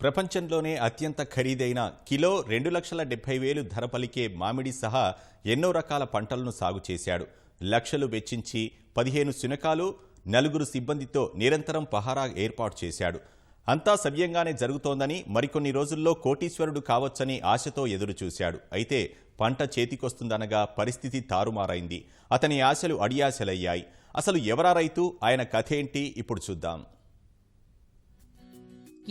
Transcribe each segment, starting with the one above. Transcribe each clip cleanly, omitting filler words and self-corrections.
ప్రపంచంలోనే అత్యంత ఖరీదైన కిలో 2,70,000 ధర పలికే మామిడి సహా ఎన్నో రకాల పంటలను సాగు చేశాడు. లక్షలు వెచ్చించి 15 శునకాలు 4 సిబ్బందితో నిరంతరం పహారా ఏర్పాటు చేశాడు. అంతా సవ్యంగానే జరుగుతోందని, మరికొన్ని రోజుల్లో కోటీశ్వరుడు కావచ్చని ఆశతో ఎదురుచూశాడు. అయితే పంట చేతికొస్తుందనగా పరిస్థితి తారుమారైంది. అతని ఆశలు అడియాశలయ్యాయి. అసలు ఎవరా రైతు, ఆయన కథేంటి ఇప్పుడు చూద్దాం.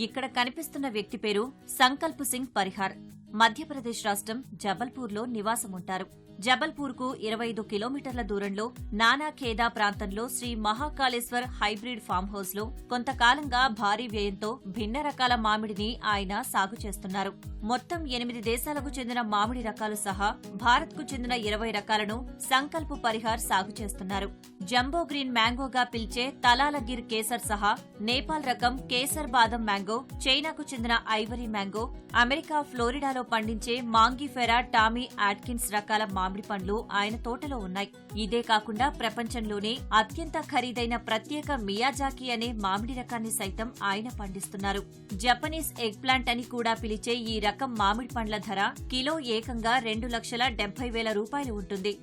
ఇక్కడ కనిపిస్తున్న వ్యక్తి పేరు సంకల్ప్ సింగ్ పరిహార్. మధ్యప్రదేశ్ రాష్ట్రం జబల్పూర్లో నివాసముంటారు. జబల్పూర్కు 25 కిలోమీటర్ల దూరంలో నానాఖేదా ప్రాంతంలో Shri Mahakaleshwar hybrid farm house లో కొంతకాలంగా భారీ వ్యయంతో భిన్న రకాల మామిడిని ఆయన సాగు చేస్తున్నారు. మొత్తం 8 దేశాలకు చెందిన మామిడి రకాలు సహా భారత్కు చెందిన 20 రకాలను సంకల్ప్ పరిహార్ సాగు చేస్తున్నారు. జంబో గ్రీన్ మ్యాంగోగా పిలిచే తలాలగిర్ కేసర్ సహా నేపాల్ రకం కేసర్ బాదం మ్యాంగో, చైనాకు చెందిన ఐవరీ మ్యాంగో, అమెరికా ఫ్లోరిడాలో పండించే మాంగిఫెరా టామీ ఆట్కిన్స్ రకాల మామిడి పండ్లు ఆయన తోటలో ఉన్నాయి. ఇదే కాకుండా ప్రపంచంలోనే అత్యంత ఖరీదైన ప్రత్యేక మియాజాకి అనే మామిడి రకాన్ని సైతం ఆయన పండిస్తున్నారు. జపనీస్ ఎగ్ ప్లాంట్ అని కూడా పిలిచే ఈ రకం మామిడి పండ్ల ధర కిలో ఏకంగా 2,70,000 రూపాయలు ఉంటుంది.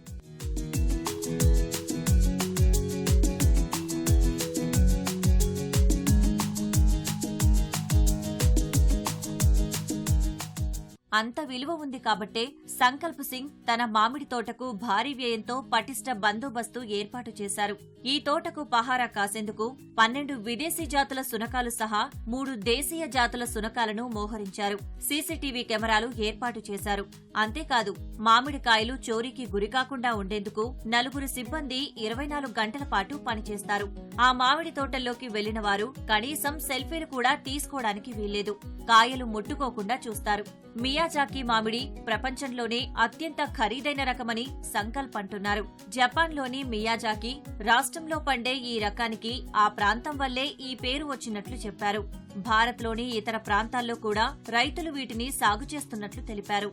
అంత విలువ ఉంది కాబట్టే సంకల్ప్ సింగ్ తన మామిడి తోటకు భారీ వ్యయంతో పటిష్ట బందోబస్తు ఏర్పాటు చేశారు. ఈ తోటకు పహారా కాసేందుకు 12 విదేశీ జాతుల శునకాలు సహా 3 దేశీయ జాతుల శునకాలను మోహరించారు. సీసీటీవీ కెమెరాలు ఏర్పాటు చేశారు. అంతేకాదు, మామిడికాయలు చోరీకి గురికాకుండా ఉండేందుకు 4 సిబ్బంది 24 గంటల పాటు పనిచేస్తారు. ఆ మామిడి తోటల్లోకి వెళ్లిన వారు కనీసం సెల్ఫీలు కూడా తీసుకోవడానికి వీల్లేదు. కాయలు ముట్టుకోకుండా చూస్తారు. మియాజాకి మామిడి ప్రపంచంలోనే అత్యంత ఖరీదైన రకమని సంకల్ప్ అంటున్నారు. జపాన్లోని మియాజాకి రాష్ట్రంలో పండే ఈ రకానికి ఆ ప్రాంతం వల్లే ఈ పేరు వచ్చినట్లు చెప్పారు. భారత్లోని ఇతర ప్రాంతాల్లో కూడా రైతులు వీటిని సాగు చేస్తున్నట్లు తెలిపారు.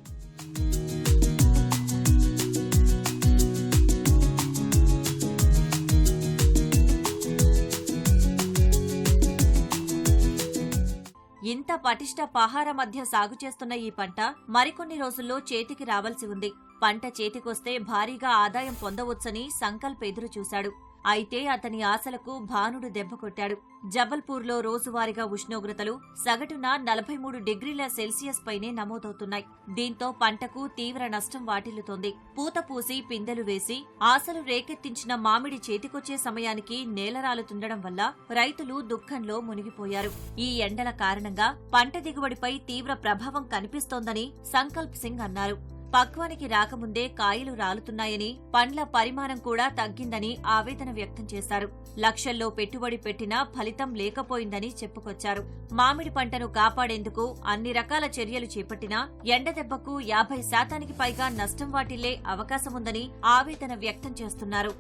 ఇంత పటిష్ట పహార మధ్య సాగు చేస్తున్న ఈ పంట మరికొన్ని రోజుల్లో చేతికి రావాల్సి ఉంది. పంట చేతికొస్తే భారీగా ఆదాయం పొందవచ్చని సంకల్ప్ ఎదురు చూశాడు. అయితే అతని ఆశలకు భానుడు దెబ్బకొట్టాడు. జబల్పూర్లో రోజువారీగా ఉష్ణోగ్రతలు సగటున 43 డిగ్రీల సెల్సియస్ పైనే నమోదవుతున్నాయి. దీంతో పంటకు తీవ్ర నష్టం వాటిల్లుతోంది. పూత పూసి పిందెలు వేసి ఆశలు రేకెత్తించిన మామిడి చేతికొచ్చే సమయానికి నేలరాలుతుండడం వల్ల రైతులు దుఃఖంలో మునిగిపోయారు. ఈ ఎండల కారణంగా పంట దిగుబడిపై తీవ్ర ప్రభావం కనిపిస్తోందని సంకల్ప్ సింగ్ అన్నారు. పక్వానికి రాకముందే కాయలు రాలుతున్నాయని, పండ్ల పరిమాణం కూడా తగ్గిందని ఆవేదన వ్యక్తం చేశారు. లక్షల్లో పెట్టుబడి పెట్టినా ఫలితం లేకపోయిందని చెప్పుకొచ్చారు. మామిడి పంటను కాపాడేందుకు అన్ని రకాల చర్యలు చేపట్టినా ఎండదెబ్బకు 50% పైగా నష్టం వాటిల్లే అవకాశముందని ఆవేదన వ్యక్తం చేస్తున్నారు.